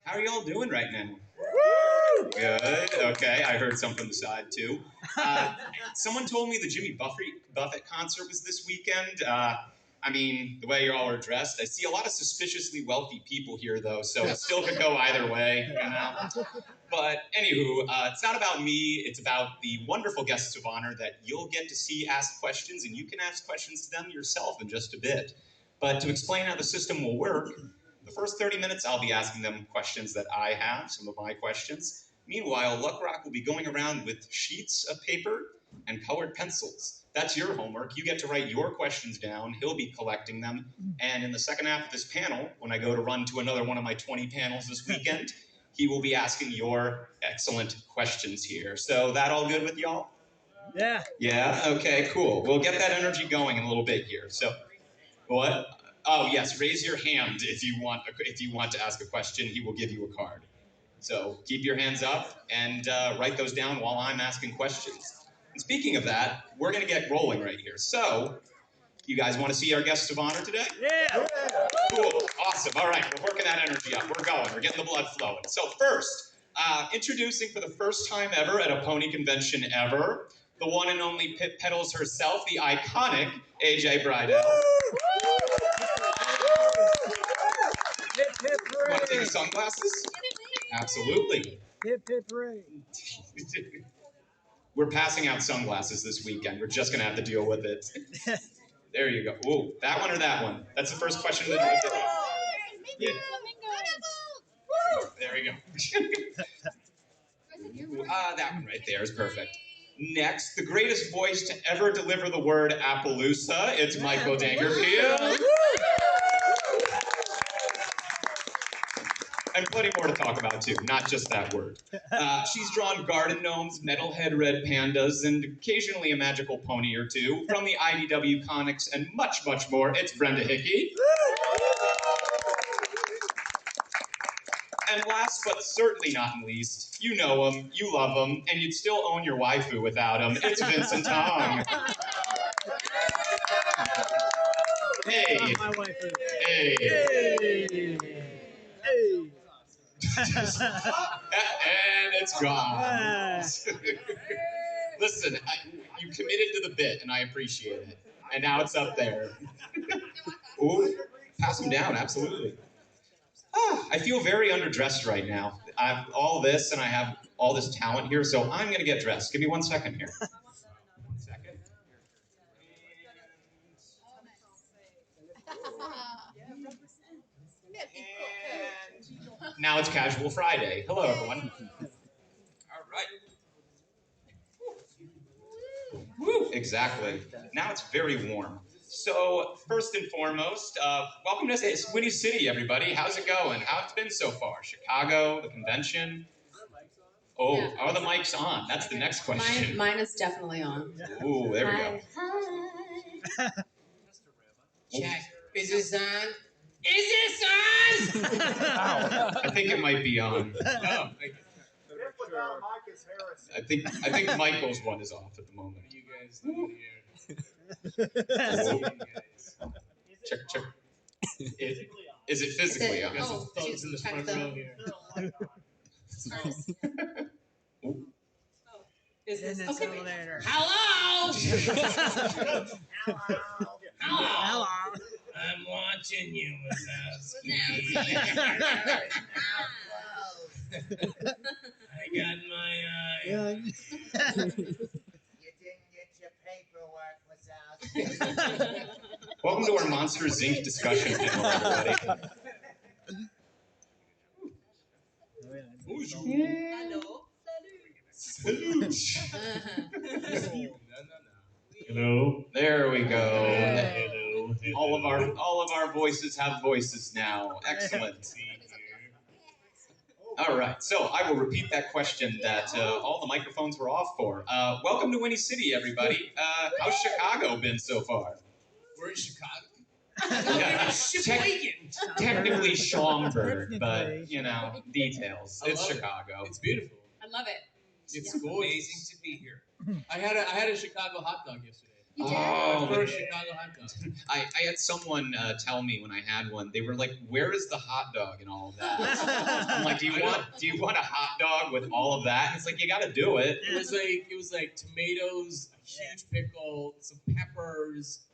How are y'all doing right now? Woo! Good. Okay, I heard some from the side too. Someone told me the Jimmy Buffett concert was this weekend. I mean, the way you all are dressed, I see a lot of suspiciously wealthy people here, though, so it still could go either way, you know? But anywho, it's not about me. It's about the wonderful guests of honor that you'll get to see ask questions, and you can ask questions to them yourself in just a bit. But to explain how the system will work, the first 30 minutes I'll be asking them questions that I have, some of my questions. Meanwhile, Luck Rock will be going around with sheets of paper and colored pencils. That's your homework. You get to write your questions down. He'll be collecting them. And in the second half of this panel, when I go to run to another one of my 20 panels this weekend, he will be asking your excellent questions here. So that all good with y'all? Yeah. Yeah? Okay, cool. We'll get that energy going in a little bit here. So, what? Oh, yes, raise your hand if you want to ask a question. He will give you a card. So keep your hands up and write those down while I'm asking questions. And speaking of that, we're going to get rolling right here. So, you guys want to see our guests of honor today? Yeah. Cool. Awesome. All right. We're working that energy up. We're going. We're getting the blood flowing. So first, introducing for the first time ever at a pony convention ever, the one and only Pit Pedals herself, the iconic AJ Bridell. Hip, hip, hooray. Want to take the sunglasses? Absolutely. Hip, hip, hooray. We're passing out sunglasses this weekend. We're just going to have to deal with it. There you go. Ooh, that one or that one? That's the first question. Yeah. There we go. That one right there is perfect. Next, the greatest voice to ever deliver the word Appaloosa. It's Michael Dangerfield. And plenty more to talk about, too, not just that word. She's drawn garden gnomes, metalhead red pandas, and occasionally a magical pony or two from the IDW comics and much, much more. It's Brenda Hickey. And last but certainly not least, you know him, you love him, and you'd still own your waifu without him. It's Vincent Tong. Hey. My waifu. Hey. Hey. Hey. And it's gone. Ah. Listen, you committed to the bit, and I appreciate it. And now it's up there. Ooh, pass them down, absolutely. I feel very underdressed right now. I have all this, and I have all this talent here, so I'm going to get dressed. Give me 1 second here. 1 second. And now it's Casual Friday. Hello, everyone. All right. Woo, exactly. Now it's very warm. So, first and foremost, welcome to Whinny City, everybody. How's it going? How's it been so far? Chicago, the convention? Oh, yeah. Are the mics on? That's the next question. Mine is definitely on. Ooh, there we go. Hi. Check. Is this on? Is this on? I think it might be on. Oh, I think Michael's one is off at the moment. What are you guys doing here? Check. Is it physically on? Got some thugs in the front row here. Is this okay? Hello? Hello. I'm watching you, Wazowski. I got my eye. Yeah. You didn't get your paperwork, Wazowski. Welcome to our Monster Inc. discussion panel, everybody. Hello. Salute. Hello. There we go. Hello. All of our voices have voices now. Excellent. All right, so I will repeat that question that all the microphones were off for. Welcome to Whinny City, everybody. How's Chicago been so far? We're in Chicago. Yeah, technically Schaumburg, Technically. but you know, details. I It's love it. Chicago. It's beautiful. I love it. It's Yeah. amazing to be here. I had a Chicago hot dog yesterday. You did? Oh, First Chicago hot dog. I had someone tell me when I had one, they were like, "Where is the hot dog and all of that?" I'm like, "Do you want a hot dog with all of that?" And it's like, you got to do it. It was like tomatoes, a huge pickle, some peppers,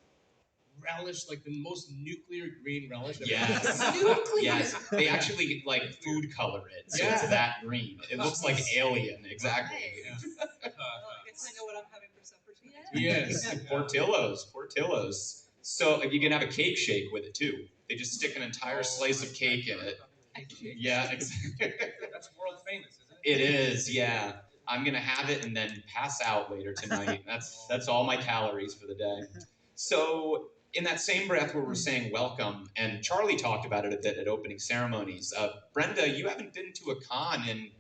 relish, like the most nuclear green relish. I've ever Yes. seen. Nuclear. Yes, they actually like food color it, so it's Yeah. that green. It looks like alien, exactly. Nice. Yeah. I guess I know what I'm having for supper tonight. Yes. Portillos. So you can have a cake shake with it too. They just stick an entire slice of cake in it. Yeah, exactly. That's world famous, isn't It is, yeah. I'm gonna have it and then pass out later tonight. That's all my calories for the day. So in that same breath where we're saying welcome, and Charlie talked about it a bit at opening ceremonies. Brenda, you haven't been to a con in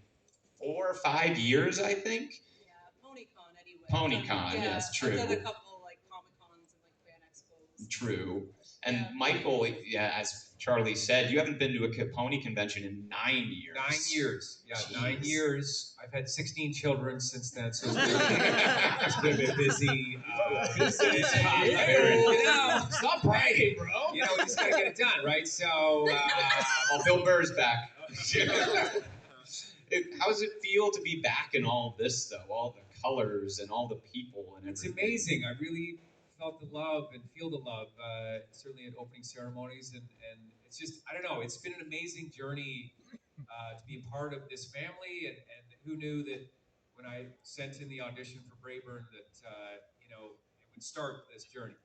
4 or 5 years, I think. Yeah, Ponycon anyway. Ponycon, Yeah, yes, true. I've done a couple like Comic Cons and like fan expos. True. And Yeah. Michael, yeah, as Charlie said, you haven't been to a pony convention in 9 years. 9 years. Yeah, Jeez. 9 years. I've had 16 children since then, so it's been a bit busy. Stop bragging, bro. You just gotta get it done, right? So, Well, Bill Burr's back. How does it feel to be back in all of this, though? All the colors and all the people and it's everything. amazing. I really felt the love and feel the love, certainly at opening ceremonies, and it's just, I don't know, it's been an amazing journey to be a part of this family, and who knew that when I sent in the audition for Brayburn that it would start this journey.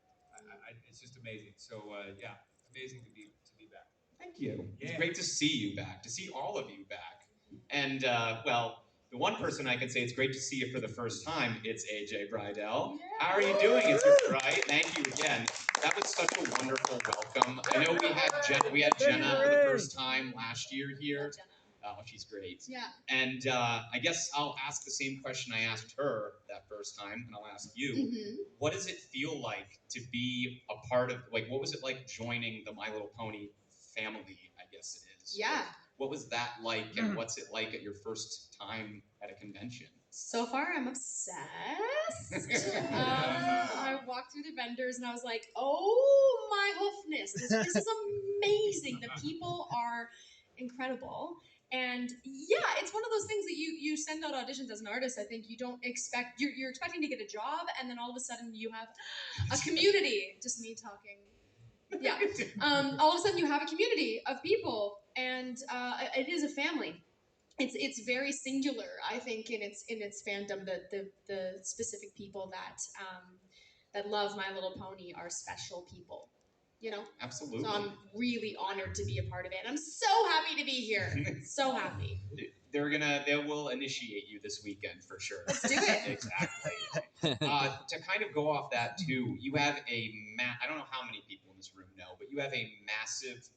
It's just amazing. So yeah, amazing to be back. Thank you. It's Yeah. great to see you back, to see all of you back. And, well, the one person I can say it's great to see you for the first time, it's AJ Bridell. How are you doing? It's right. Thank you again. That was such a wonderful welcome. I know we had Jenna for the first time last year here. Oh, she's great. Yeah. And I guess I'll ask the same question I asked her that first time, and I'll ask you. Mm-hmm. What does it feel like to be a part of, like, what was it like joining the My Little Pony family, I guess it is? Yeah. What was that like, and what's it like at your first time at a convention? So far, I'm obsessed. I walked through the vendors and I was like, oh my hoofness, this is amazing. The people are incredible. And yeah, it's one of those things that you send out auditions as an artist. I think you don't expect, you're expecting to get a job, and then all of a sudden you have a community. Just me talking. Yeah. All of a sudden you have a community of people, and it is a family. It's very singular, I think, in its fandom. The specific people that love My Little Pony are special people, Absolutely. So I'm really honored to be a part of it. I'm so happy to be here. So happy. They will initiate you this weekend for sure. Let's do it. Exactly. To kind of go off that too, you have I don't know how many people in this room know, but you have a massive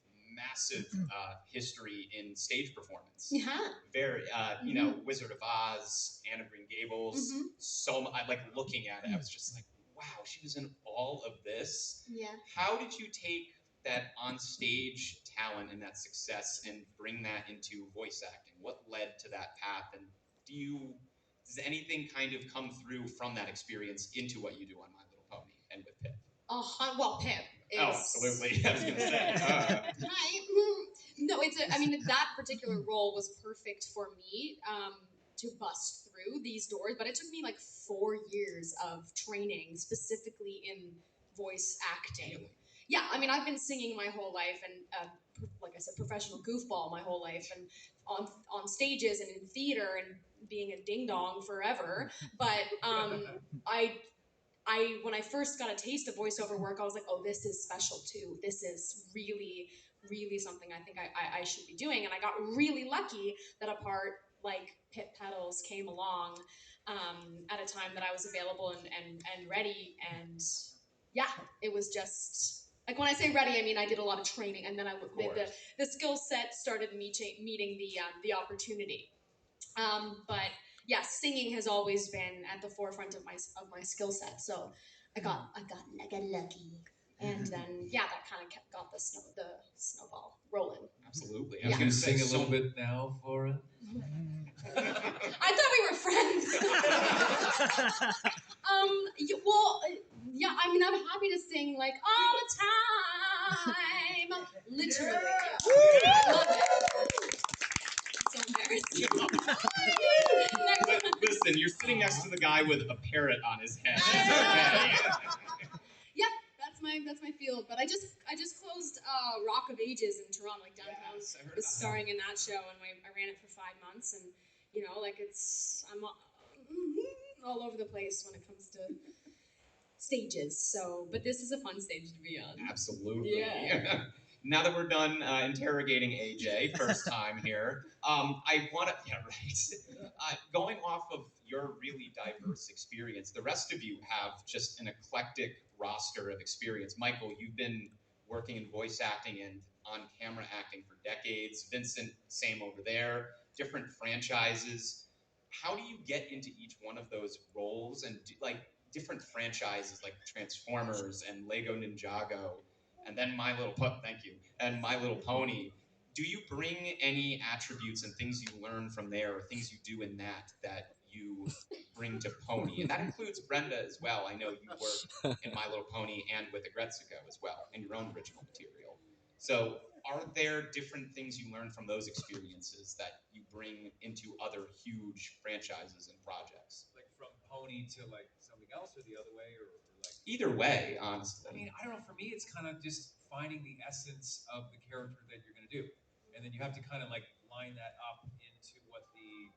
history in stage performance. Yeah. Very, Wizard of Oz, Anne of Green Gables. So I like looking at it. I was just like, wow, she was in all of this. Yeah. How did you take that on-stage talent and that success and bring that into voice acting? What led to that path? And does anything kind of come through from that experience into what you do on My Little Pony and with Pip? Well, Pip is... Oh, absolutely. I was going to say. Hi. No, that particular role was perfect for me to bust through these doors, but it took me like 4 years of training specifically in voice acting. Really? Yeah, I've been singing my whole life, and like I said, professional goofball my whole life, and on stages and in theater and being a ding dong forever. But when I first got a taste of voiceover work, I was like, oh, this is special too. This is really, really something I think I should be doing. And I got really lucky that a part like Pit Petals came along at a time that I was available and ready. And yeah, it was just, like when I say ready, I did a lot of training, and then the skill set started meeting the opportunity. But yeah, singing has always been at the forefront of my skill set. So I got lucky, and then that kind of got the snowball rolling. Absolutely. I You was can going to say sing a little bit now for us. I thought we were friends. Yeah, I mean, I'm happy to sing like all the time. Literally. I love it. So embarrassing. Listen, you're sitting next to the guy with a parrot on his head. It's okay. Yep, that's my field. But I just closed Rock of Ages in Toronto, like downtown. Yes, I heard Was about starring in that show, and I ran it for 5 months, and you know, like I'm all over the place when it comes to stages. So, but this is a fun stage to be on. Absolutely. Yeah. Now that we're done interrogating AJ, first time here, I want to, yeah, right. Going off of your really diverse experience, the rest of you have just an eclectic roster of experience. Michael, you've been working in voice acting and on camera acting for decades. Vincent, same over there, different franchises. How do you get into each one of those roles and like different franchises like Transformers and Lego Ninjago? And then thank you, and My Little Pony. Do you bring any attributes and things you learn from there, or things you do in that you bring to Pony? And that includes Brenda as well. I know you work in My Little Pony and with Agretsuko as well, and your own original material. So, are there different things you learn from those experiences that you bring into other huge franchises and projects? Like from Pony to like something else, or the other way, or like Either way, honestly. I mean, I don't know. For me, it's kind of just finding the essence of the character that you're going to do, and then you have to kind of like line that up into what the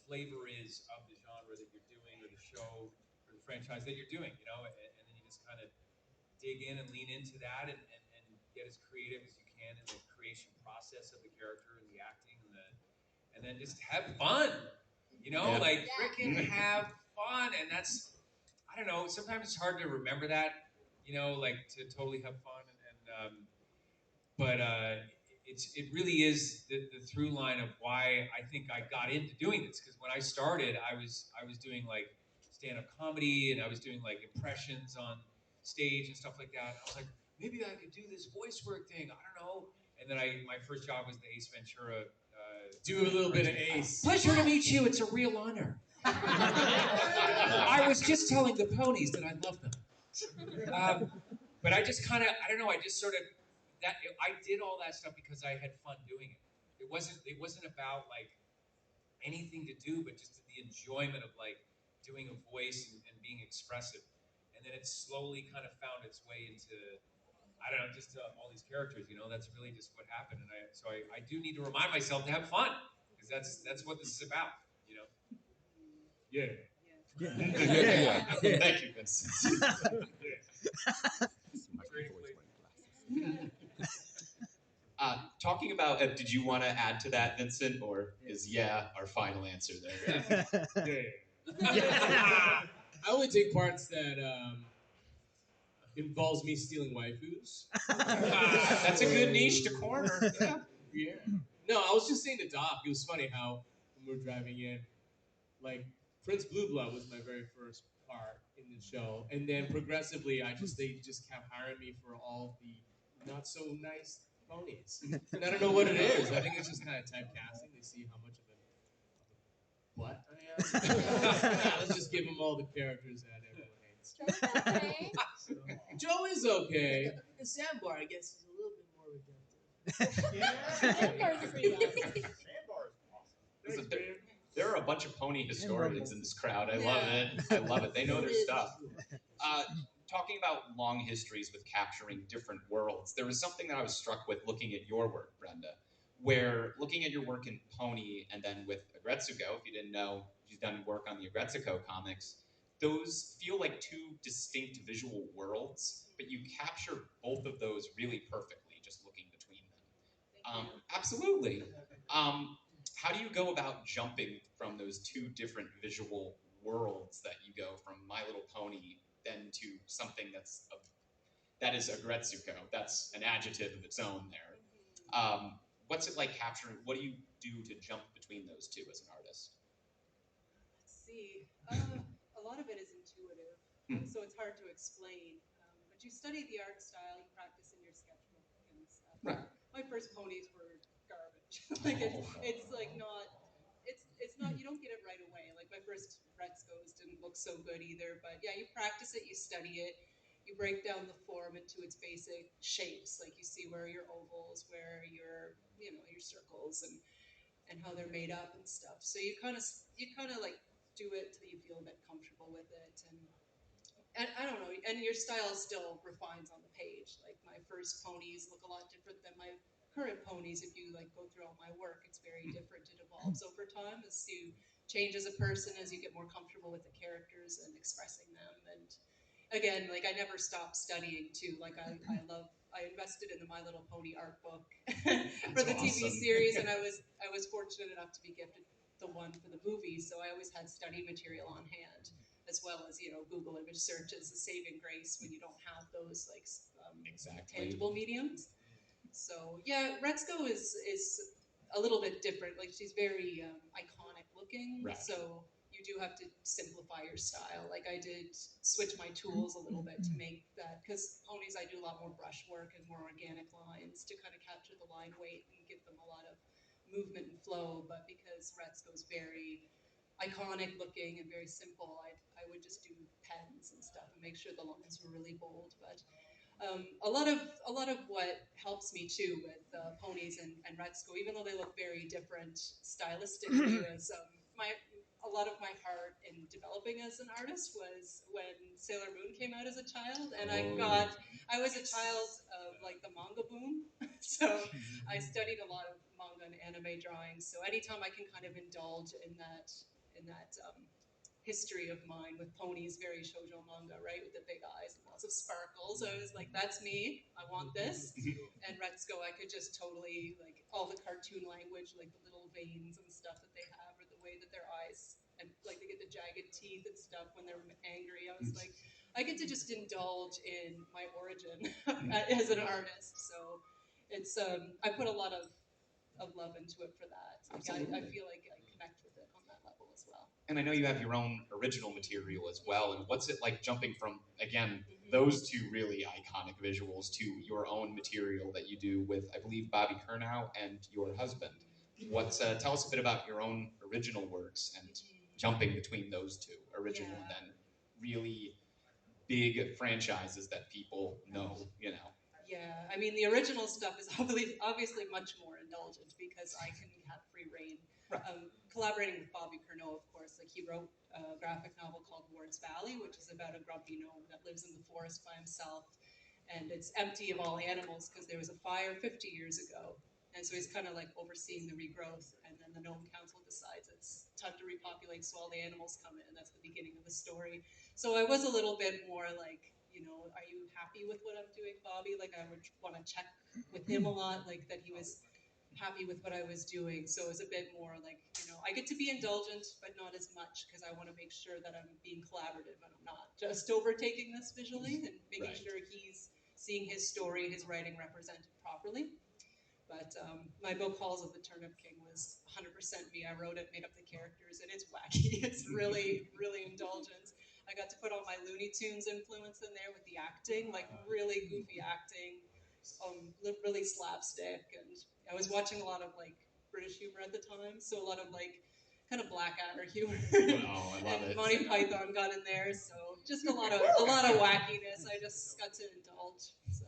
flavor is of the genre that you're doing, or the show, or the franchise that you're doing. You know, and then you just kind of dig in and lean into that, and get as creative as you can in the creation process of the character and the acting and then just have fun. You know, Yeah. like Yeah. freaking have fun, and that's I don't know. Sometimes it's hard to remember that, you know, like to totally have fun, but it really is the through line of why I think I got into doing this. Because when I started, I was doing like stand up comedy, and I was doing like impressions on stage and stuff like that. I was like, maybe I could do this voice work thing. I don't know. And then my first job was the Ace Ventura. Do a little bit of Ace. Pleasure to meet you. It's a real honor. I was just telling the ponies that I love them. But I just kind of, I don't know, I just sort of, I did all that stuff because I had fun doing it. It wasn't about like anything to do, but just the enjoyment of like doing a voice and being expressive. And then it slowly kind of found its way into, I don't know, just all these characters, you know, that's really just what happened. And I do need to remind myself to have fun, because that's what this is about, you know? Yeah. Thank you, Vincent. Talking about, did you want to add to that, Vincent, or is yeah our final answer there? I only take parts that involves me stealing waifus. That's a good niche to corner. Yeah. No, I was just saying to Doc, it was funny how when we were driving in, like Prince Blue Blood was my very first part in the show, and then progressively, they just kept hiring me for all the not so nice ponies, and I don't know what it is. I think it's just kind of typecasting. They see how much of a butt I am. Yeah, let's just give them all the characters that everyone hates. Okay. So, Joe is okay. And Sandbar, I guess, is a little bit more redemptive. Listen, there are a bunch of pony historians in this crowd. I love it. I love it. They know their stuff. Talking about long histories with capturing different worlds, there was something that I was struck with looking at your work, Brenda, where looking at your work in Pony and then with Agretsuko, if you didn't know, she's done work on the Agretsuko comics, those feel like two distinct visual worlds, but you capture both of those really perfectly just looking between them. Absolutely. How do you go about jumping from those two different visual worlds that you go from My Little Pony then to something that is Agretsuko? That's an adjective of its own there. What's it like capturing? What do you do to jump between those two as an artist? Let's see. A lot of it is intuitive, so it's hard to explain. But you study the art style, you practice in your sketchbook and stuff. Right. My first ponies were garbage. Like it's like not. It's not. You don't get it right away. Like my first Retzkos didn't look so good either. But yeah, you practice it, you study it, you break down the form into its basic shapes. Like you see where your ovals, where your your circles, and how they're made up and stuff. So you kind of like do it till you feel a bit comfortable with it, and I don't know, and your style still refines on the page. Like my first ponies look a lot different than my current ponies. If you like go through all my work, it's very different. It evolves over time as you change as a person, as you get more comfortable with the characters and expressing them. And again, like I never stopped studying too. Like I invested in the My Little Pony art book for the TV awesome. series, and I was fortunate enough to be gifted the one for the movie. So I always had study material on hand, as well as Google image search is a saving grace when you don't have those like Exactly. tangible mediums. So yeah, Retzko is a little bit different. Like she's very iconic looking. Right. So you do have to simplify your style. Like I did switch my tools a little bit to make that, because ponies I do a lot more brush work and more organic lines to kind of capture the line weight and give them a lot of movement and flow. But because Retzko's very iconic looking and very simple, I would just do pens and stuff and make sure the lines were really bold. But a lot of what helps me too with ponies and Retzko, even though they look very different stylistically, was a lot of my heart in developing as an artist was when Sailor Moon came out as a child, and I was a child of like the manga boom, so I studied a lot of manga and anime drawing. So anytime I can kind of indulge in that history of mine with ponies, very shoujo manga, right, with the big eyes and lots of sparkles. I was like, that's me. I want this. And Retzko, I could just totally like all the cartoon language, like the little veins and stuff that they have, or the way that their eyes and like they get the jagged teeth and stuff when they're angry. I was like, I get to just indulge in my origin as an artist. So it's I put a lot of love into it for that. Like I feel like I connect with it on that level as well. And I know you have your own original material as well. And what's it like jumping from, again, those two really iconic visuals to your own material that you do with, I believe, Bobby Curnow and your husband? Tell us a bit about your own original works and jumping between those two, original and then really big franchises that people know, Yeah, I mean the original stuff is obviously much more indulgent because I can have free reign. Right. Collaborating with Bobby Curnow, of course, like he wrote a graphic novel called Ward's Valley, which is about a grumpy gnome that lives in the forest by himself, and it's empty of all animals because there was a fire 50 years ago. And so he's kind of like overseeing the regrowth, and then the gnome council decides it's time to repopulate, so all the animals come in, and that's the beginning of the story. So I was a little bit more like, are you happy with what I'm doing, Bobby? Like I would want to check with him a lot, like that he was happy with what I was doing. So it was a bit more like, I get to be indulgent, but not as much because I want to make sure that I'm being collaborative and I'm not just overtaking this visually and making sure he's seeing his story, his writing represented properly. But my book Halls of the Turnip King was 100% me. I wrote it, made up the characters, and it's wacky. It's really, really indulgent. I got to put all my Looney Tunes influence in there with the acting, like really goofy acting, really slapstick. And I was watching a lot of like British humor at the time, so a lot of like kind of Blackadder humor. Oh, I love and it. Monty Python got in there, so just a lot of wackiness. I just got to indulge. So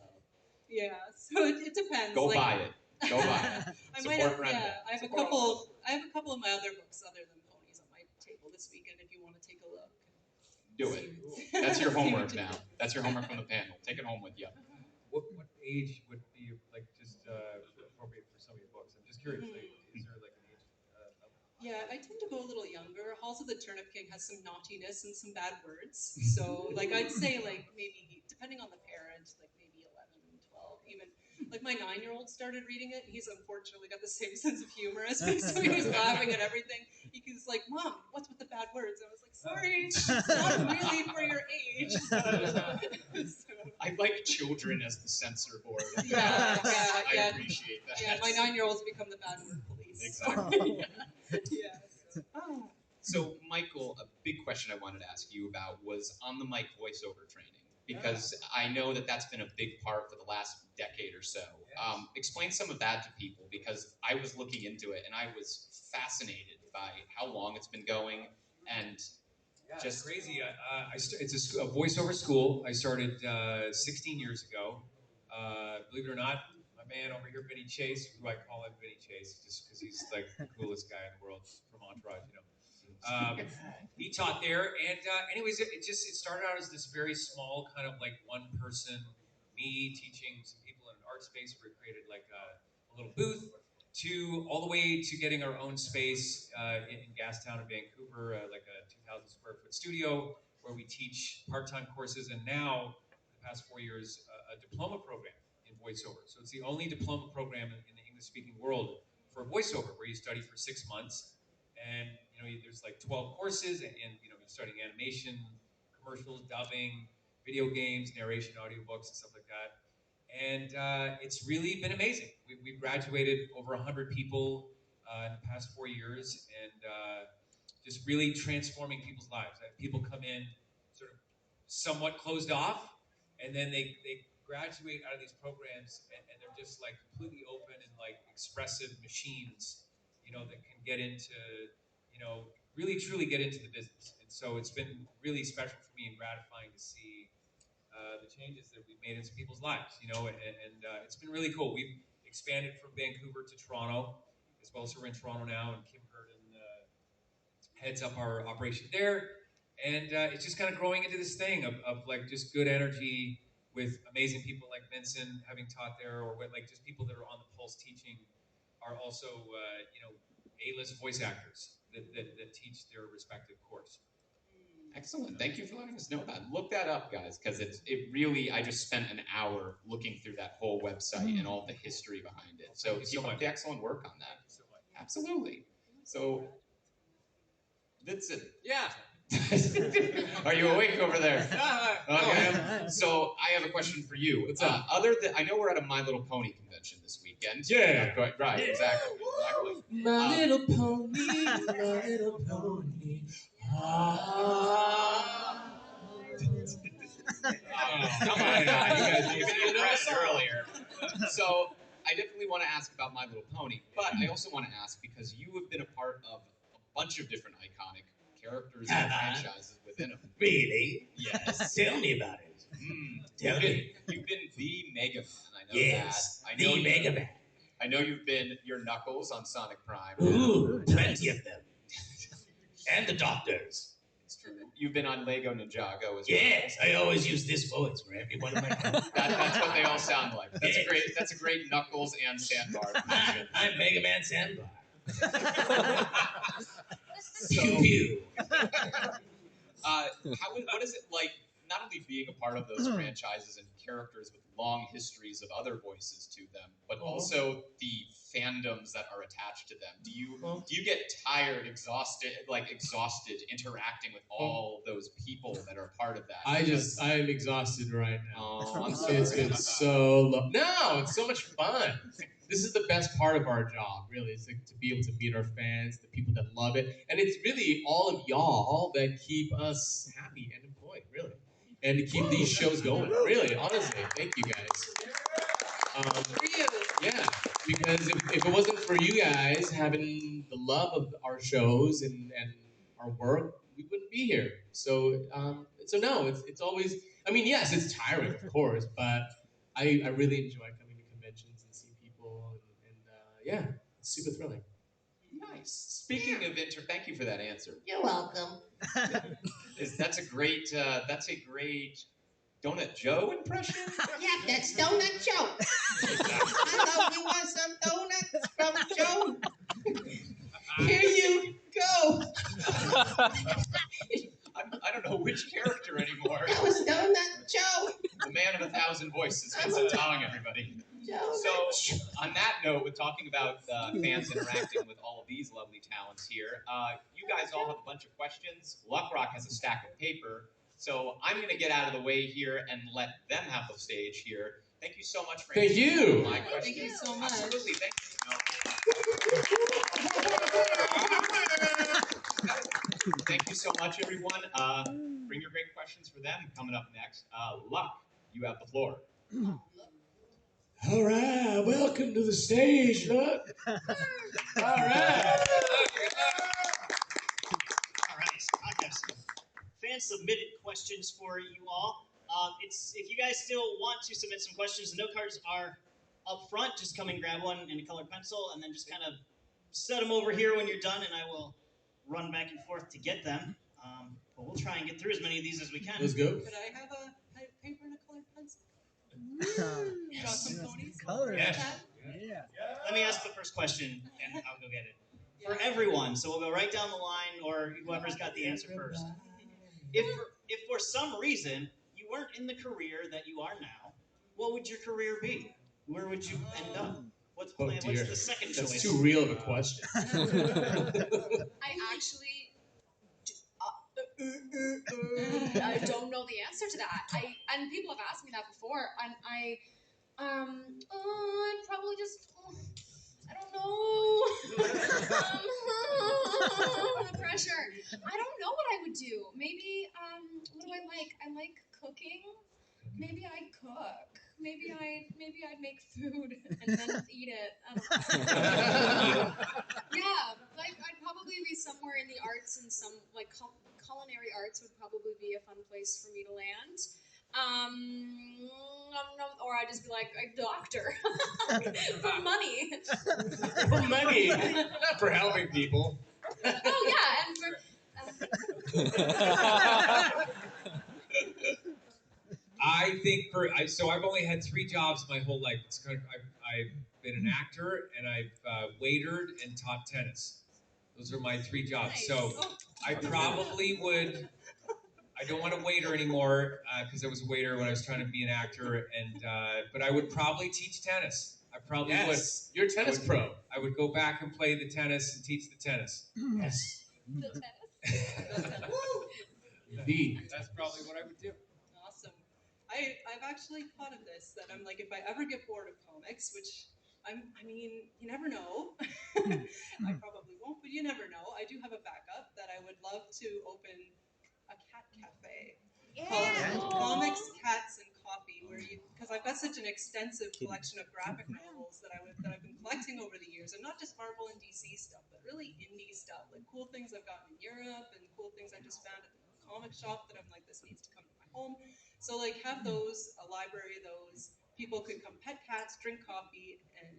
yeah, so it depends. Go like, buy it. Go buy it. I might have, I have a couple of my other books other than ponies on my table this weekend if you want to take a look. Do it. That's your homework now. That's your homework from the panel. Take it home with you. What age would be like just appropriate for some of your books? I'm just curious. Like, is there like an age level? Yeah, I tend to go a little younger. Halls of the Turnip King has some naughtiness and some bad words. So, like, I'd say, like, maybe, depending on the parent, like, maybe 11 and 12. Even, like, my 9-year-old started reading it, and he's unfortunately got the same sense of humor as me, so he was laughing at everything. He was like, Mom, what's with the bad words? I was like, sorry, it's not really for your age. So, I like children as the censor board. Yeah. I appreciate that. Yeah, my 9-year-old's become the bad word police. Exactly. Yeah. So, Michael, a big question I wanted to ask you about was on the mic voiceover training, because I know that that's been a big part for the last decade or so. Explain some of that to people, because I was looking into it and I was fascinated by how long it's been going and Yeah, Just- it's crazy. It's a voiceover school. I started 16 years ago. Believe it or not, my man over here, Vinny Chase, who I call him Vinny Chase, just because he's like the coolest guy in the world from Entourage, you know. He taught there, and anyways, it started out as this very small kind of like one person, me teaching some people in an art space where we created like a little booth, to all the way to getting our own space in Gastown in Vancouver, like a 2,000 square foot studio where we teach part-time courses, and now for the past 4 years a diploma program in voiceover. So it's the only diploma program in the English-speaking world for voiceover, where you study for 6 months. And there's like 12 courses, and you're studying animation, commercials, dubbing, video games, narration, audiobooks, and stuff like that. And it's really been amazing. We've graduated over 100 people in the past 4 years, and just really transforming people's lives. People come in sort of somewhat closed off, and then they graduate out of these programs, and they're just like completely open and like expressive machines, that can get into, really truly get into the business. And so it's been really special for me and gratifying to see the changes that we've made in some people's lives, and it's been really cool. We've expanded from Vancouver to Toronto as well, so we're in Toronto now, and Kim Herden heads up our operation there, and it's just kind of growing into this thing of like just good energy with amazing people like Vincent having taught there, or with like just people that are on the pulse teaching are also A-list voice actors that teach their respective course. Excellent. Thank you for letting us know that. Look that up, guys, because it really, I just spent an hour looking through that whole website and all the history behind it. So keep up the excellent work on that. Thank you so much. Absolutely. So, Vincent. Yeah. Are you awake over there? Okay. So I have a question for you. What's up? I know we're at a My Little Pony convention this weekend. Yeah. Right. Exactly. My little pony, my little pony. Come on, guys. You guys need to be impressed earlier. So I definitely want to ask about My Little Pony, but I also want to ask because you have been a part of a bunch of different iconic characters and franchises within them. Really? Yes. Tell me about it. Tell me. You've been the Mega Man. I know Yes, that. I know the Mega Man. I know you've been your Knuckles on Sonic Prime. Ooh, plenty of them. And the doctors. It's true. You've been on Lego Ninjago as well. Yes, I always use this voice for every one of my That's what they all sound like. That's a great Knuckles and Sandbar impression. I'm Mega Man Sandbar. So, Pew pew. what is it like not only being a part of those franchises and characters with long histories of other voices to them, but also the fandoms that are attached to them? Do you get tired, exhausted interacting with all those people that are part of that? I'm exhausted right now. Oh, I'm sorry. It's so no, it's so much fun. This is the best part of our job, really. It's like to be able to meet our fans, the people that love it, and it's really all of y'all that keep us happy and employed, really, and to keep these shows going. Really, honestly, thank you guys. Yeah, because if it wasn't for you guys having the love of our shows and our work, we wouldn't be here. So it's always. I mean, yes, it's tiring, of course, but I really enjoy coming to conventions and seeing people, and yeah, it's super thrilling. Nice. Speaking of thank you for that answer. You're welcome. That's a great Donut Joe impression. Yeah, that's Donut Joe. Hello, you want some donuts from Joe? Here you go. I don't know which character anymore. That was Donut Joe. The man of 1,000 voices, Vincent Tong, everybody. So, on that note, with talking about fans interacting with all of these lovely talents here, you guys all have a bunch of questions. Luckrock has a stack of paper, so I'm going to get out of the way here and let them have the stage here. Thank you so much for answering my questions. Thank you so much. Absolutely, thank you. Thank you so much, everyone. Bring your great questions for them. Coming up next, Luck, you have the floor. All right, welcome to the stage, look. All right. All right, I guess. fan-submitted questions for you all. It's if you guys still want to submit some questions, the note cards are up front. Just come and grab one and a colored pencil, and then just kind of set them over here when you're done, and I will run back and forth to get them. But we'll try and get through as many of these as we can. Let's go. Could I have a paper and a colored pencil? Draw Yes. some ponies? Colors. Yes. Yeah. Let me ask the first question, and I'll go get it. For everyone, so we'll go right down the line, or whoever's got the answer first. If for some reason you weren't in the career that you are now, what would your career be? Where would you end up? What's Oh, plan? dear. What's the second That's choice? too real of a question. I actually I don't know the answer to that. And people have asked me that before, and I'd probably just I don't know. The pressure. I don't know what I would do. Maybe what do I like? I like cooking. Maybe I'd cook. Maybe I'd make food and then eat it. I don't know. Yeah, like I'd probably be somewhere in the arts, and some like culinary arts would probably be a fun place for me to land. Or I'd just be like a doctor for money. For money, not for helping people. Oh yeah, and for. I think so I've only had 3 jobs my whole life. It's kind of, I've been an actor, and I've waitered and taught tennis. Those are my 3 jobs. Nice. So I probably would. I don't want to waiter anymore because I was a waiter when I was trying to be an actor, and but I would probably teach tennis. I probably would. You're a tennis pro. I would go back and play the tennis and teach the tennis. Yes. The tennis. Indeed. That's probably what I would do. Awesome. I've actually thought of this, that I'm like, if I ever get bored of comics, which I mean, you never know. I probably won't, but you never know. I do have a backup that I would love to open a cat cafe called Comics, Cats, and Coffee, where because I've got such an extensive collection of graphic novels that I've been collecting over the years, and not just Marvel and DC stuff, but really indie stuff, like cool things I've gotten in Europe and cool things I just found at the comic shop that I'm like, this needs to come to my home. So like have those, a library of those. People could come pet cats, drink coffee, and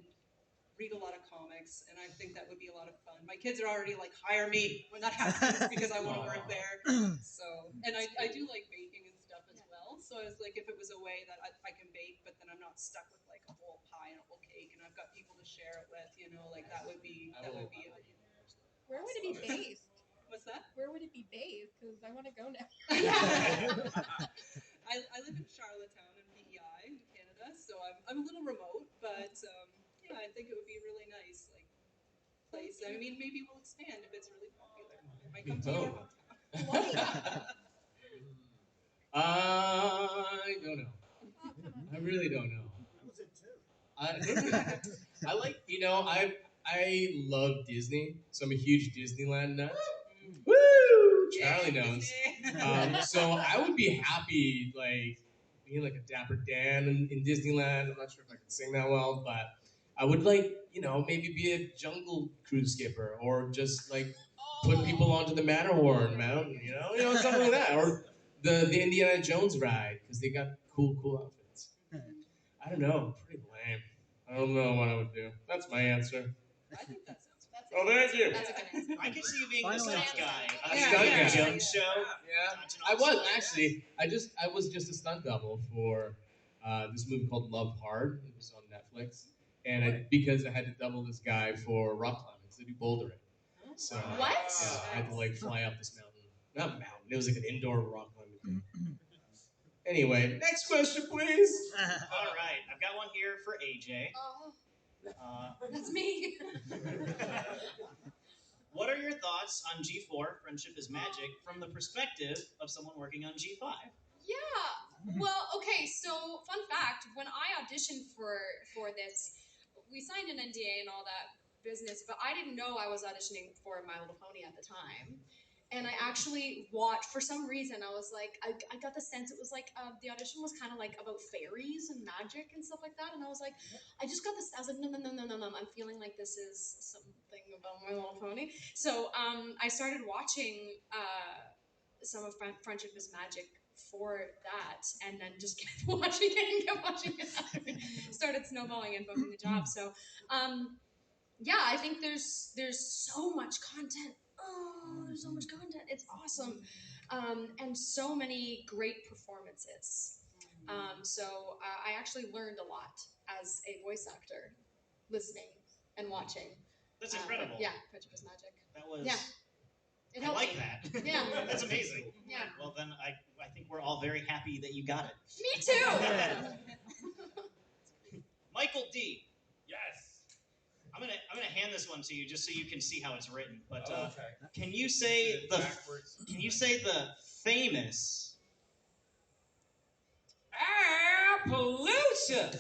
read a lot of comics, and I think that would be a lot of fun. My kids are already like, hire me when that happens because I want to work there. So, and I do like baking and stuff as well. So I was like, if it was a way that I can bake, but then I'm not stuck with like a whole pie and a whole cake, and I've got people to share it with, like that would be it. Where would it be based? What's that? Where would it be based? Because I want to go now. I live in Charlottetown in PEI in Canada, so I'm a little remote, but yeah, I think it would be a really nice place. I mean, maybe we'll expand if it's really popular. It might come to your hometown. I don't know. I really don't know. I like, I love Disney, so I'm a huge Disneyland nut. Woo! Charlie knows. So I would be happy, like, being like a Dapper Dan in Disneyland. I'm not sure if I can sing that well, but I would maybe be a jungle cruise skipper, or just like put people onto the Matterhorn mountain, something like that, or the Indiana Jones ride, because they got cool outfits. I don't know, pretty lame. I don't know what I would do. That's my answer. I think that sounds fun. Oh, thank you. That's a good answer. I could see you being the Final stunt answer. guy. Stunt guy. Jones show. Yeah, Touching I all was the actually. I was just a stunt double for this movie called Love Hard. It was on Netflix, and because I had to double this guy for rock climbing, because I do bouldering. So What? Yeah, I had to like fly up this mountain. Not mountain. It was like an indoor rock climbing thing. Anyway, next question, please. All right, I've got one here for AJ. That's me. What are your thoughts on G4, Friendship is Magic, from the perspective of someone working on G5? Yeah. Well, okay. So, fun fact: when I auditioned for this, we signed an NDA and all that business, but I didn't know I was auditioning for My Little Pony at the time. And I actually watched, for some reason, I was like, I got the sense it was like, the audition was kind of like about fairies and magic and stuff like that. And I was like, I just got this, I was like, no, I'm feeling like this is something about My Little Pony. So I started watching some of Friendship is Magic for that, and then just kept watching it and kept watching it. Started snowballing and booking the job. So, yeah, I think there's so much content. Oh, there's so much content. It's awesome, and so many great performances. So I actually learned a lot as a voice actor, listening and watching. That's incredible. Yeah, Friendship is Magic. That was. Yeah. It I helped like me. that. Yeah. That's amazing. Yeah. Well, then I think we're all very happy that you got it. Me too. Michael D. Yes. I'm gonna hand this one to you just so you can see how it's written. But Okay. can you say Backwards. the famous Appaloosa.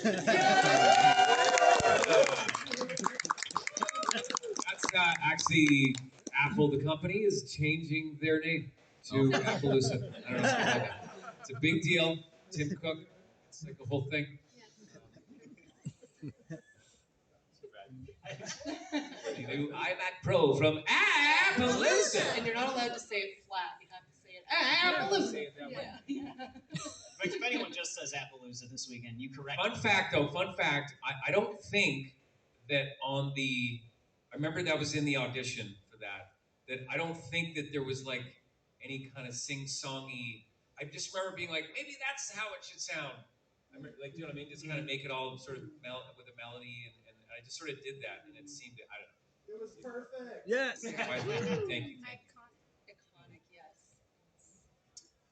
That's actually Apple, the company, is changing their name to Appaloosa. I don't know. It's a big deal. Tim Cook. It's like a whole thing. The new iMac Pro from Appaloosa. And you're not allowed to say it flat. You have to say it. Say it that way. Yeah. In fact, if anyone just says Appaloosa this weekend, you correct. Fun fact, I don't think that on the, I remember that was in the audition for that I don't think that there was like any kind of sing-songy, I just remember being like, maybe that's how it should sound. I remember, like, you know what I mean? Just kind of make it all sort of with a melody, and I just sort of did that, and it seemed, I don't know. It was perfect. Yes. Thank you. Iconic, yes.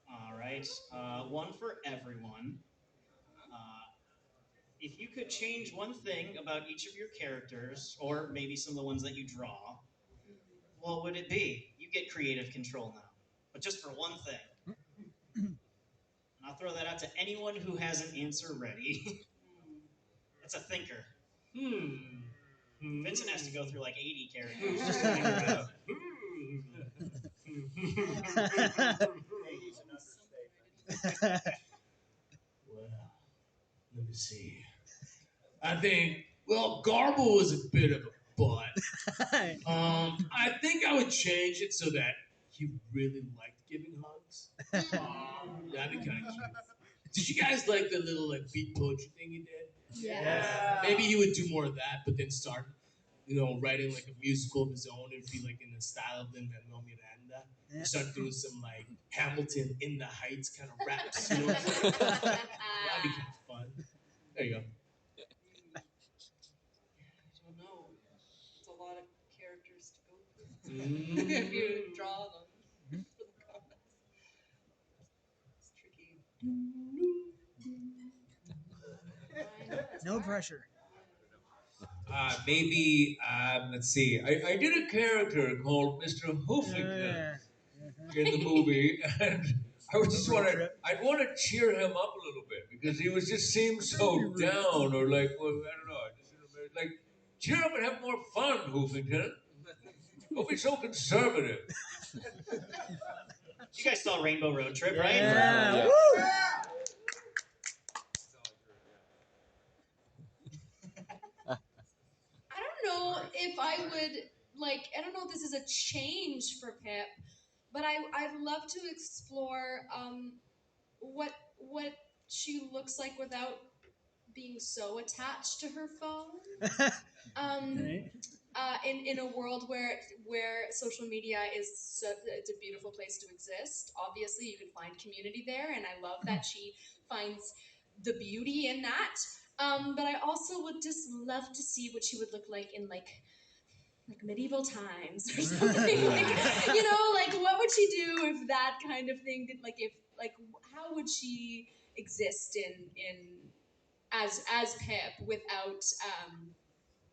All right, one for everyone. If you could change one thing about each of your characters, or maybe some of the ones that you draw, what would it be? You get creative control now, but just for one thing. And I'll throw that out to anyone who has an answer ready. It's a thinker. Vincent has to go through like 80 characters just to figure it out. Well, let me see. I think, well, Garble was a bit of a butt. I think I would change it so that he really liked giving hugs. That'd be kind of cute. Did you guys like the little like beat poetry thing he did? Yeah. Maybe he would do more of that, but then start, writing like a musical of his own and be like in the style of Lin-Manuel Miranda. Yeah. Start doing some like Hamilton in the Heights kind of raps. That'd be kind of fun. There you go. I don't know. It's a lot of characters to go through. If you draw them for the comments. It's tricky. No pressure. Maybe, let's see. I did a character called Mr. Hoofington in the movie, and I would just I'd want to cheer him up a little bit because he was just seemed so down, or like, well, I don't know, just like cheer up and have more fun, Hoofington. Don't be so conservative. You guys saw Rainbow Road Trip, right? Yeah. Yeah. Woo! I don't know if I would I don't know if this is a change for Pip, but I'd love to explore what she looks like without being so attached to her phone. In a world where social media it's a beautiful place to exist. Obviously, you can find community there, and I love that she finds the beauty in that. But I also would just love to see what she would look like in like medieval times or something. What would she do if that kind of thing did how would she exist in as Pip without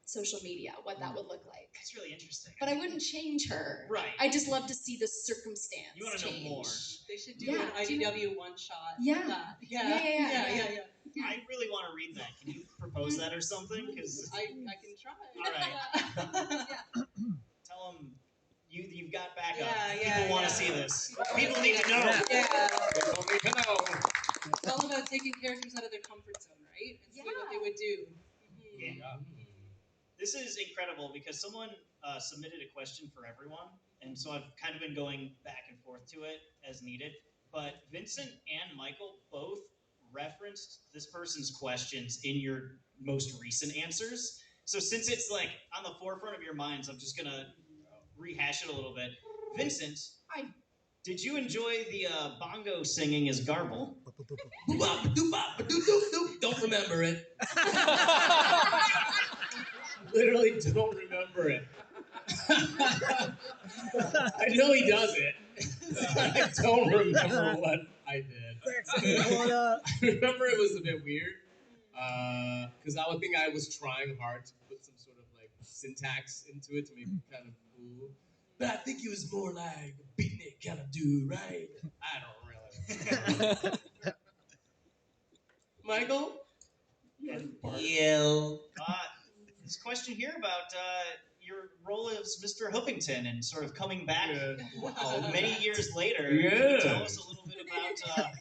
social media, what that would look like. That's really interesting. But I wouldn't change her. Right. I just love to see the circumstance. You want to know change. more. They should do an IDW one shot. Yeah. Of that. Yeah. I really want to read that. Can you propose that or something? Because I can try. all right. Yeah. Tell them you've got backup. Yeah, People want to see this. People need to know. Yeah. People need to know. It's all about taking characters out of their comfort zone, right? And see what they would do. Yeah. This is incredible because someone submitted a question for everyone, and so I've kind of been going back and forth to it as needed. But Vincent and Michael both referenced this person's questions in your most recent answers. So since it's like on the forefront of your minds, I'm just gonna rehash it a little bit. Vincent, did you enjoy the bongo singing as Garble? Don't remember it. Literally don't remember it. I know he does it. I don't remember what I did. I remember it was a bit weird. Because I would think I was trying hard to put some sort of like syntax into it to make it kind of cool. But I think it was more like beatnik kind of dude, right? I don't really. Michael? Yeah. This question here about your role as Mr. Hoopington and sort of coming back many years later. Yeah. Can you tell us a little bit about...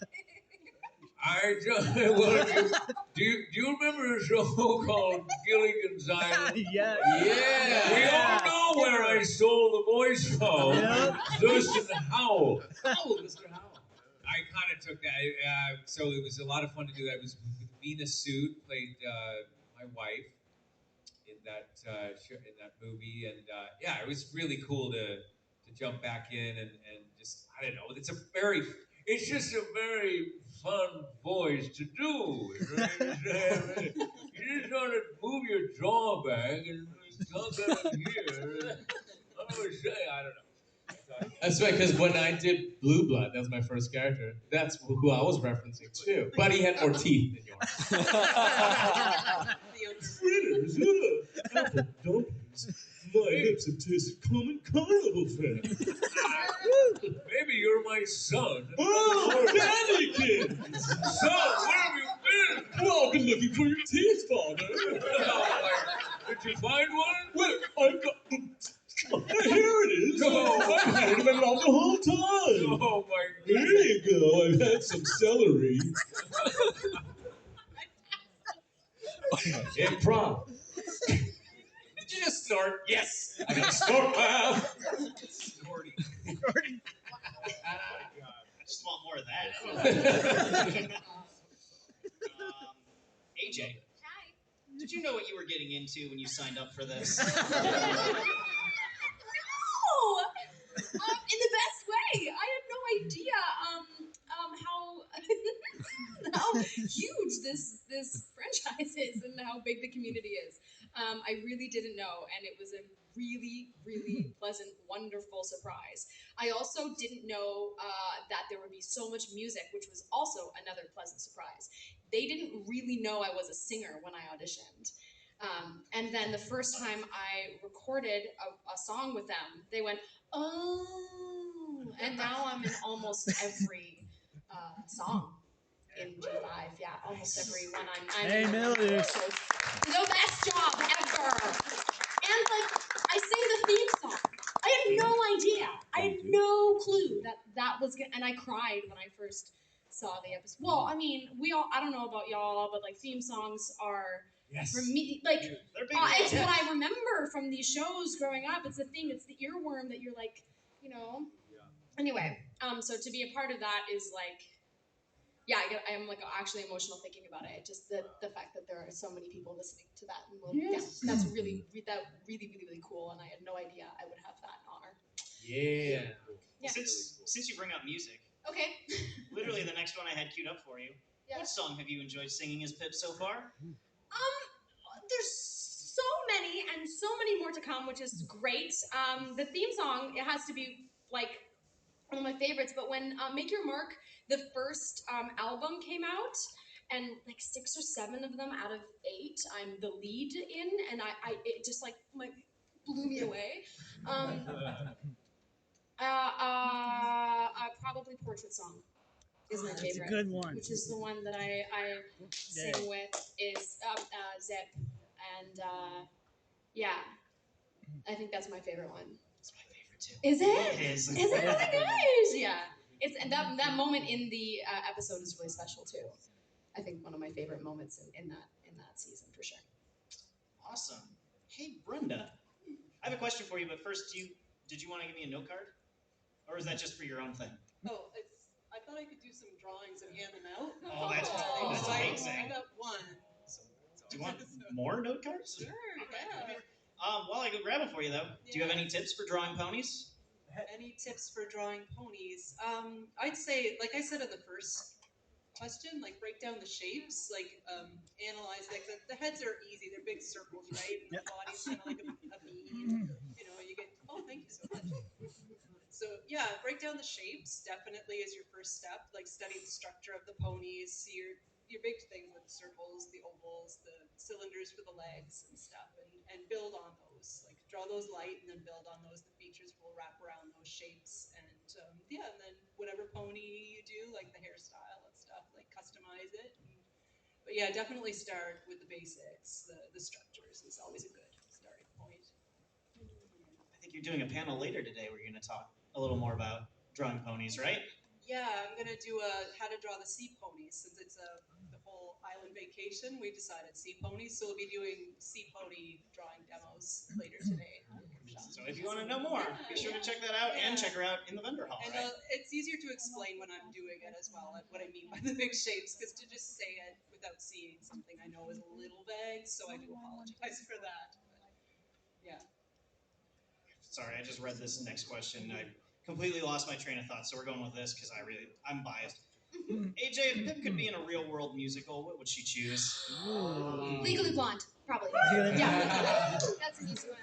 Do you remember a show called Gilligan's Island? Yeah. Yeah. We all know where I stole the voice from. Thurston Howell. Mr. Howell. I kind of took that. So it was a lot of fun to do that. It was with Vina Sood, played my wife in that in that movie, and yeah, it was really cool to jump back in and just I don't know. It's just a very fun voice to do. You just want to move your jaw back and talk out of here. I always say, I don't know. That's right, because when I did Blue Blood, that was my first character. That's who I was referencing too. But he had more teeth than yours. Fritters, apple dumplings. My hips have tasted common carnival fare. Maybe you're my son. Oh, Danny kid! Son, where have you been? Well, I've been looking for your teeth, father. Did you find one? Well, I've got... Here it is. Oh, I've had it in my mouth the whole time. Oh, my goodness. There you go. I've had some celery. Improv. Did you just snort? Yes! I got a snort laugh. Snorty. I just want more of that. AJ, Hi. did you know what you were getting into when you signed up for this? No! In the best way. I had no idea how huge this franchise is and how big the community is. I really didn't know, and it was a really, really pleasant, wonderful surprise. I also didn't know that there would be so much music, which was also another pleasant surprise. They didn't really know I was a singer when I auditioned. And then the first time I recorded a song with them, they went, oh, and now I'm in almost every song in G5. Yeah, almost every one I'm Hey, in. Millie. So the best job ever. And like, I sing the theme song. I had no idea. I had no clue that was good. And I cried when I first saw the episode. Well, I mean, I don't know about y'all, but like theme songs are, for me, like, it's what I remember from these shows growing up. It's the thing, it's the earworm that you're like, you know. Anyway, so to be a part of that is like, yeah, I'm like actually emotional thinking about it. Just the fact that there are so many people listening to that, and that's really cool. And I had no idea I would have that honor. Yeah. Yeah. Since you bring up music, Okay. literally the next one I had queued up for you. Yeah. What song have you enjoyed singing as Pip so far? There's so many and so many more to come, which is great. The theme song, it has to be like one of my favorites. But when Make Your Mark, the first album came out, and like 6 or 7 of them out of 8, I'm the lead in, and it just like blew me away. Probably Portrait Song is my favorite. That's a good one. Which is the one that I sing with is Zip, and yeah, I think that's my favorite one. It's my favorite too. Is it? It is. Is it? Oh my gosh! Yeah, it's and that moment in the episode is really special too. I think one of my favorite moments in that season for sure. Awesome. Hey, Brenda, I have a question for you, but first, do did you want to give me a note card, or is that just for your own thing? Oh, I thought I could do some drawings and hand them out. Oh, that's amazing. I got one. Do you want more note cards? Sure, yeah. While I go grab them for you, though, do you have any tips for drawing ponies? Any tips for drawing ponies? I'd say, like I said in the first question, like break down the shapes, like analyze. Like the heads are easy; they're big circles, right? And the body's kind of like a bean. You know, you get. Oh, thank you so much. So yeah, break down the shapes. Definitely is your first step. Like study the structure of the ponies. See your big things with the circles, the ovals, the cylinders for the legs and stuff, and build on those. Like draw those light and then build on those. The features will wrap around those shapes, and yeah, and then whatever pony you do, like the hairstyle and stuff, like customize it. But yeah, definitely start with the basics. The structures is always a good starting point. I think you're doing a panel later today where you're going to talk a little more about drawing ponies, right? Yeah, I'm gonna do how to draw the sea ponies since it's the whole island vacation. We decided sea ponies, so we'll be doing sea pony drawing demos later today. So if you want to know more, be sure to check that out and check her out in the vendor hall. And right? it's easier to explain when I'm doing it as well, like what I mean by the big shapes, because to just say it without seeing something I know is a little vague. So I do apologize for that. But yeah. Sorry, I just read this next question. I completely lost my train of thought, so we're going with this because I'm biased. AJ, if Pip could be in a real world musical, what would she choose? Legally Blonde, probably. Legally Yeah. That's an easy one.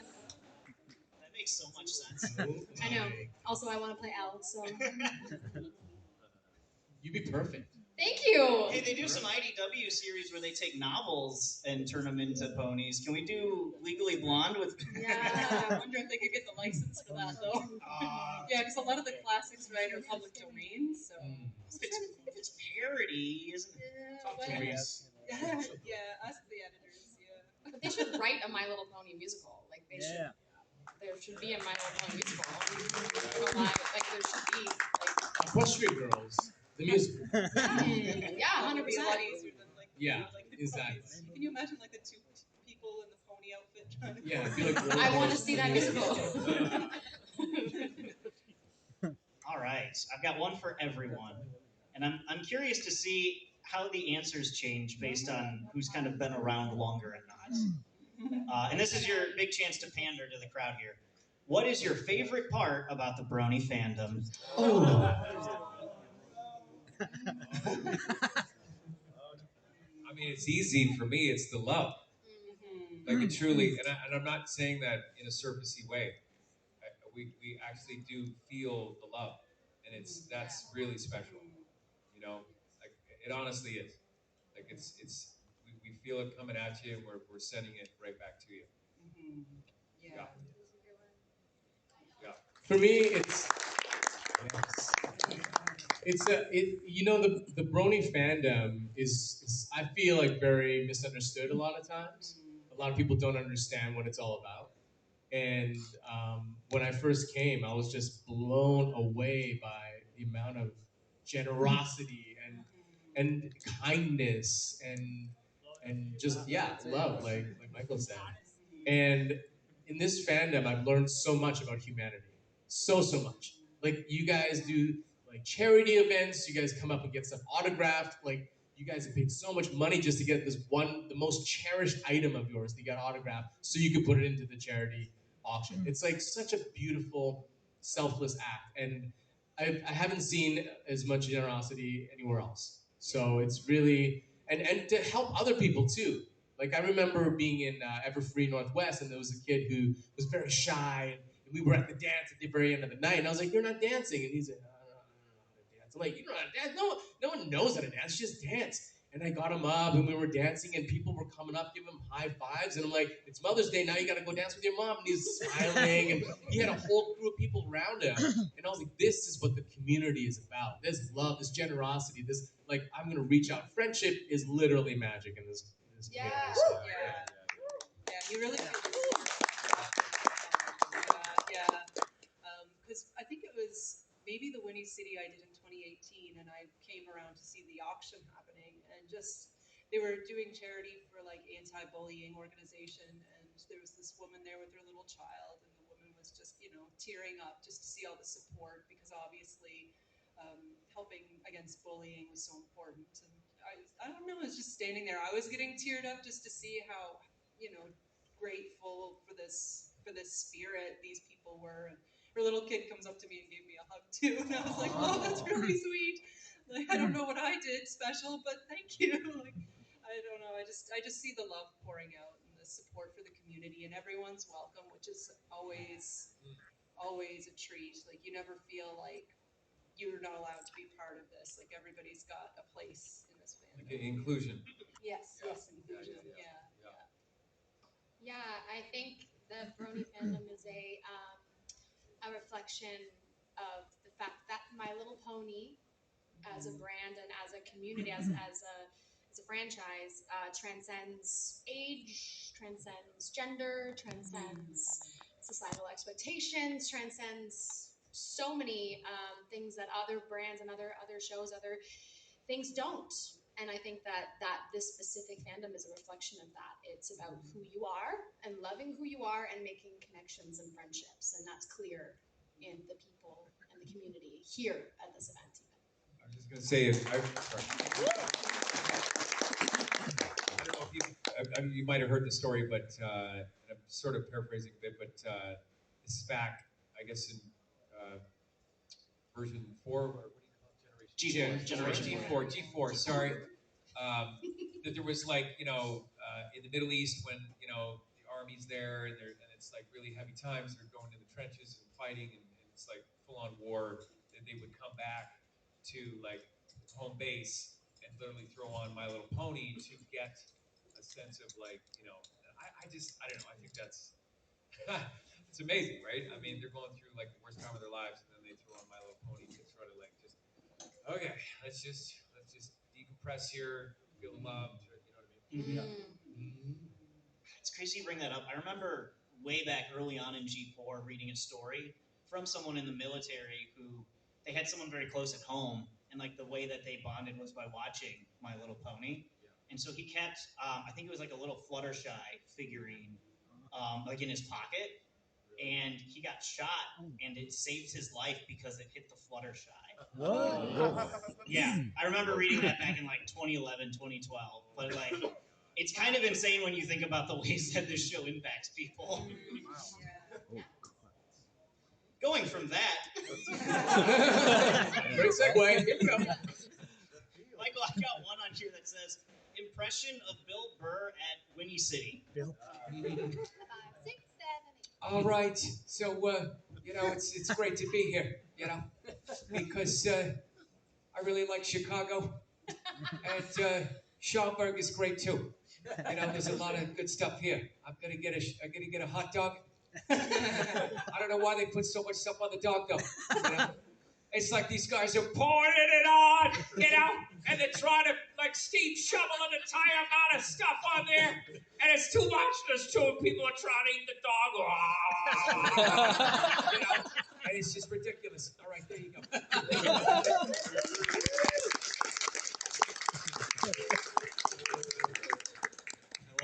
That makes so much sense. I know. Also, I want to play Elle, so. You'd be perfect. Thank you. Hey, they do some IDW series where they take novels and turn them into ponies. Can we do Legally Blonde with? Yeah, I wonder if they could get the license for that though. Yeah, because a lot of the classics, right, are public domain. So If it's parody, isn't it? yeah, To Reese. yeah, us the editors. Yeah. But they should write a My Little Pony musical. Like they should. Yeah. There should be a My Little Pony musical. Like there should be. Like. Equestrian Girls, the musical. Yeah, 100%. It'd be a lot easier than like. Yeah, like exactly. Can you imagine like the two people in the pony outfit trying to? Yeah, it'd be like I want to see that musical. All right, I've got one for everyone, and I'm curious to see how the answers change based on who's kind of been around longer and not. And this is your big chance to pander to the crowd here. What is your favorite part about the Brony fandom? I mean, it's easy for me. It's the love. Like it truly, and I'm not saying that in a surfacey way. We actually do feel the love, and that's really special. You know, like it honestly is. Like we feel it coming at you, and we're sending it right back to you. Yeah. Yeah. For me, the Brony fandom is I feel like very misunderstood a lot of times. A lot of people don't understand what it's all about. And when I first came, I was just blown away by the amount of generosity and kindness and just love, like Michael said. And in this fandom, I've learned so much about humanity, so much. Like you guys do like charity events, you guys come up and get stuff autographed. Like you guys have paid so much money just to get the most cherished item of yours to get autographed, so you could put it into the charity auction. It's like such a beautiful, selfless act, and I haven't seen as much generosity anywhere else. So it's really and to help other people too. Like I remember being in Everfree Northwest, and there was a kid who was very shy, and we were at the dance at the very end of the night, and I was like, "You're not dancing," and he's like, "I don't know how to dance." I'm like, "You don't know how to dance? No one knows how to dance. Just dance." And I got him up, and we were dancing, and people were coming up, giving him high fives, and I'm like, "It's Mother's Day now. You got to go dance with your mom." And he's smiling, and he had a whole crew of people around him, and I was like, "This is what the community is about. This love, this generosity, this like I'm gonna reach out. Friendship is literally magic in this community." So, Yeah, you really feel because I think it was maybe the Whinny City I did in 2018, and I came around to see the auction happening, and just they were doing charity for like anti-bullying organization, and there was this woman there with her little child, and the woman was just tearing up just to see all the support because obviously helping against bullying was so important. And I don't know, I was just standing there. I was getting teared up just to see how grateful for this spirit these people were. And her little kid comes up to me and gave me a hug too, and I was like, "Oh, that's really sweet." Like I don't know what I did special, but thank you. Like I don't know. I just see the love pouring out and the support for the community, and everyone's welcome, which is always a treat. Like you never feel like you're not allowed to be part of this. Like everybody's got a place in this fandom. Like inclusion. Yes, inclusion. Yeah. Yeah, I think the Brony fandom is a reflection of the fact that My Little Pony, as a brand and as a community, as a franchise, transcends age, transcends gender, transcends societal expectations, transcends so many things that other brands and other shows, other things don't. And I think that this specific fandom is a reflection of that. It's about who you are and loving who you are and making connections and friendships, and that's clear in the people and the community here at this event. I was just going to say, I don't know if you might have heard the story, but and I'm sort of paraphrasing a bit, but this is back, I guess, in version 4, or what do you call it? Generation G4, sorry. That there was like, in the Middle East when, the army's there and it's like really heavy times, they're going in the trenches and fighting and it's like full-on war, that they would come back to like home base and literally throw on My Little Pony to get a sense of like, I don't know, I think that's, it's amazing, right? I mean, they're going through like the worst time of their lives and then they throw on My Little Pony to try to like just, okay, let's just decompress here, feel the love, you know what I mean? It's crazy you bring that up. I remember way back early on in G4 reading a story from someone in the military who they had someone very close at home, and like the way that they bonded was by watching My Little Pony. And so he kept, I think it was like a little Fluttershy figurine, like in his pocket, and he got shot, and it saved his life because it hit the Fluttershy. Yeah, I remember reading that back in like 2011, 2012. But like, it's kind of insane when you think about the ways that this show impacts people. Going from that, Great segue. Here we go. Michael, I got one on here that says impression of Bill Burr at Whinny City. Bill. 5, 6, 7, 8. All right, so it's great to be here, because I really like Chicago, and Schaumburg is great too. There's a lot of good stuff here. I'm gonna get a hot dog. I don't know why they put so much stuff on the dog though. It's like these guys are pouring it on, and they're trying to like steam shovel an entire amount of stuff on there, and it's too much. There's too many people are trying to eat the dog. And it's just ridiculous. All right, there you go. I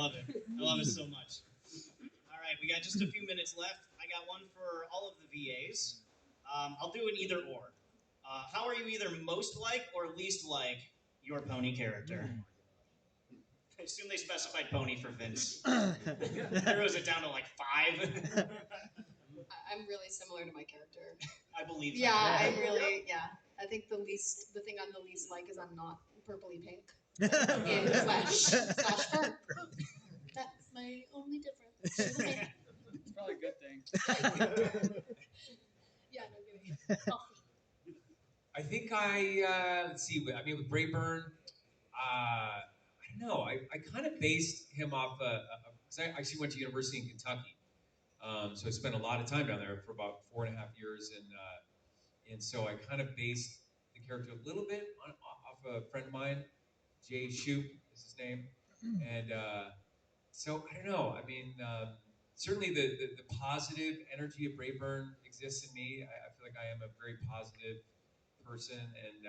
love it. I love it so much. All right, we got just a few minutes left. I got one for all of the VAs. I'll do an either or. How are you either most like or least like your pony character? I assume they specified pony for Vince. Narrows it down to like 5. I'm really similar to my character. I believe that. Yeah, I think the thing I'm the least like is I'm not purplely pink in flesh / fur. That's my only difference. It's probably a good thing. Yeah, no kidding. I think let's see. I mean, with Brayburn, I don't know. I kind of based him off because I actually went to university in Kentucky, so I spent a lot of time down there for about 4.5 years, and so I kind of based the character a little bit off a friend of mine, Jay Shoup is his name, and so I don't know. I mean, certainly the positive energy of Brayburn exists in me. I feel like I am a very positive person, and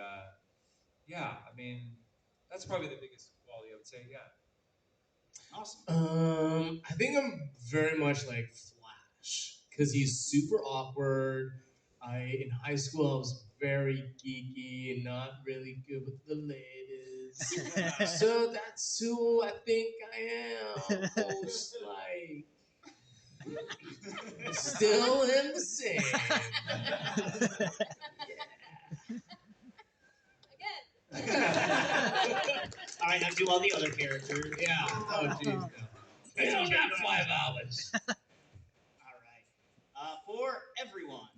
I mean, that's probably the biggest quality I would say. Yeah. Awesome. I think I'm very much like Flash, because he's super awkward. In high school I was very geeky and not really good with the ladies. So that's who I think I am. Most like still in the same. All right, now do all the other characters. Yeah. Oh jeez. No. It's I okay, got go 5 ahead. hours. All right. For everyone,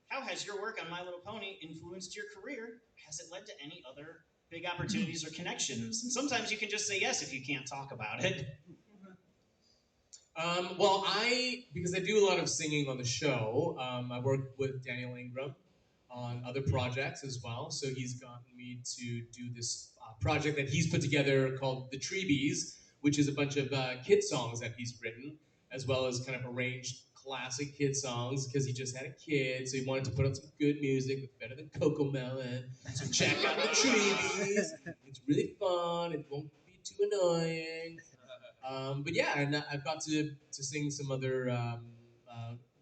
how has your work on My Little Pony influenced your career? Has it led to any other big opportunities or connections? And sometimes you can just say yes if you can't talk about it. Well, because I do a lot of singing on the show, I work with Daniel Ingram on other projects as well. So he's gotten me to do this project that he's put together called The Treebees, which is a bunch of kid songs that he's written, as well as kind of arranged classic kid songs because he just had a kid, so he wanted to put out some good music that's better than Coco Melon. So check out The Treebees. It's really fun. It won't be too annoying. But yeah, and I've got to sing some other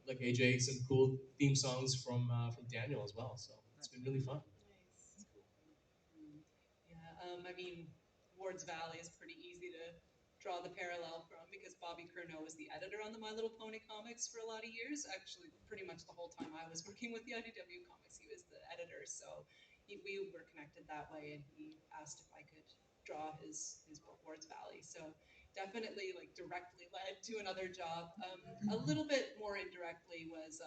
like AJ, some cool theme songs from Daniel as well. So it's been really fun. Yeah, I mean, Ward's Valley is pretty easy to draw the parallel from because Bobby Curnow was the editor on the My Little Pony comics for a lot of years. Actually, pretty much the whole time I was working with the IDW comics, he was the editor. So we were connected that way, and he asked if I could draw his book Ward's Valley. So definitely like directly led to another job. A little bit more indirectly was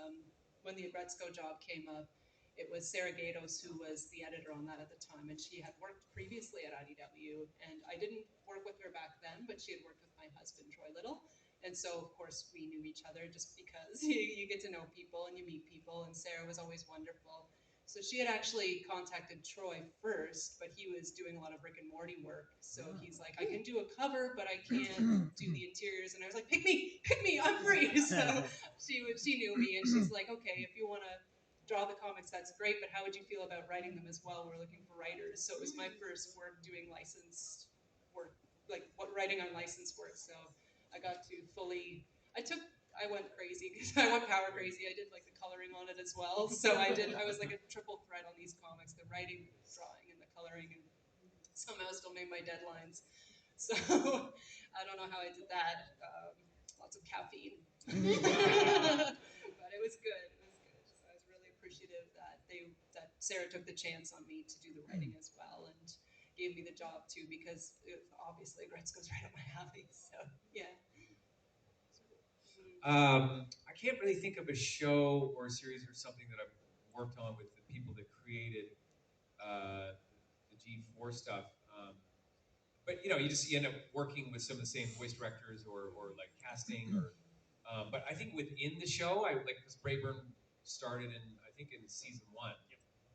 when the Agretzko job came up. It was Sarah Gatos who was the editor on that at the time, and she had worked previously at IDW. And I didn't work with her back then, but she had worked with my husband, Troy Little. And so, of course, we knew each other just because you get to know people and you meet people. And Sarah was always wonderful. So she had actually contacted Troy first, but he was doing a lot of Rick and Morty work. So he's like, I can do a cover, but I can't do the interiors. And I was like, pick me, I'm free. So she knew me, and she's like, okay, if you want to draw the comics, that's great, but how would you feel about writing them as well? We're looking for writers. So it was my first work doing licensed work, like writing on licensed work. So I got to I went crazy because I went power crazy. I did like the coloring on it as well. So I was like a triple threat on these comics, the writing, the drawing, and the coloring, and somehow still made my deadlines. So I don't know how I did that. Lots of caffeine. But it was good. So I was really appreciative that Sarah took the chance on me to do the writing as well, and gave me the job too, because obviously Gretzko's right up my alley. So yeah. I can't really think of a show or a series or something that I've worked on with the people that created the G4 stuff. But you end up working with some of the same voice directors or like casting or. But I think within the show, because Brayburn started I think in season 1,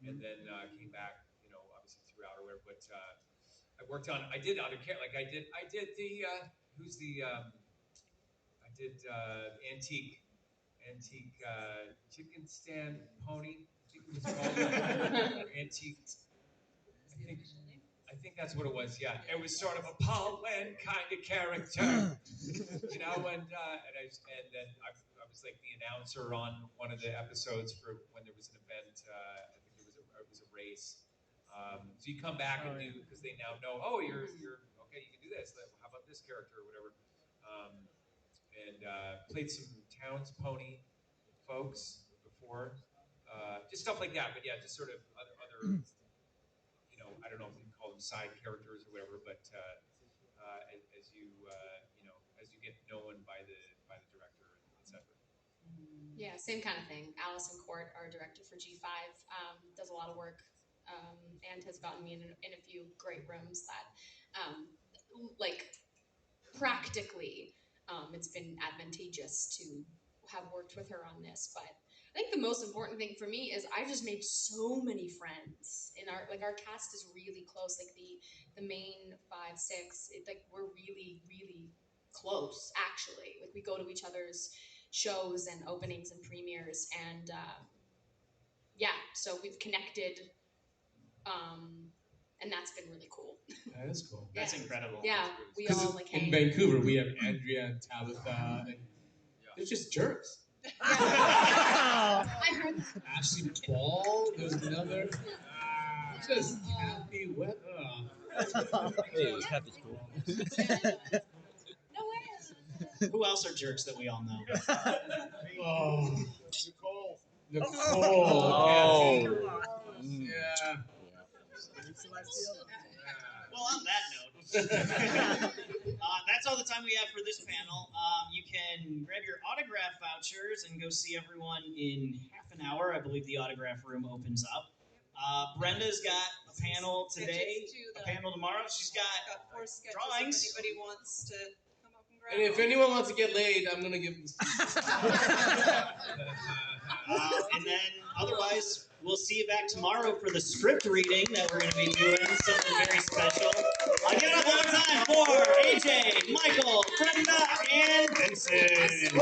and then came back, obviously throughout or whatever. But I did other like I did the who's the I did antique chicken stand pony. I think it was called or antique. I think that's what it was. Yeah, it was sort of a Paul Wen kind of character, and then I was like the announcer on one of the episodes for when there was an event. I think it was a race. So you come back and do, because they now know, oh, you're okay, you can do this. How about this character or whatever? And played some Towns Pony folks before, just stuff like that. But yeah, just sort of other I don't know if you can call them side characters or whatever, but as you get known by the director, etc. Yeah, same kind of thing. Allison Court, our director for G5, does a lot of work and has gotten me in a few great rooms that, like, practically, it's been advantageous to have worked with her on this. But I think the most important thing for me is I just made so many friends in our cast is really close. Like the main 5, 6, we're really, really close actually. Like we go to each other's shows and openings and premieres, and yeah, so we've connected, and that's been really cool. That is cool. That's incredible. Yeah, we Because all like in hang. Vancouver we have Andrea and Tabitha, and they're just jerks. I heard that. Ashley Ball. There's another. Just Kathy Webb. Hey, Kathy's cool. No way. Who else are jerks that we all know? Oh, Nicole. Oh. Mm. Yeah. Well, on that note, that's all the time we have for this panel. You can grab your autograph vouchers and go see everyone in half an hour. I believe the autograph room opens up. Brenda's got a panel today, a panel tomorrow. She's got 4 sketches drawings. if anybody wants to come up and grab And if them. anyone wants to get laid, I'm gonna give this. And then otherwise, we'll see you back tomorrow for the script reading that we're going to be doing, something very special. I'll give it up one more time for AJ, Michael, Brenda, and Vincent.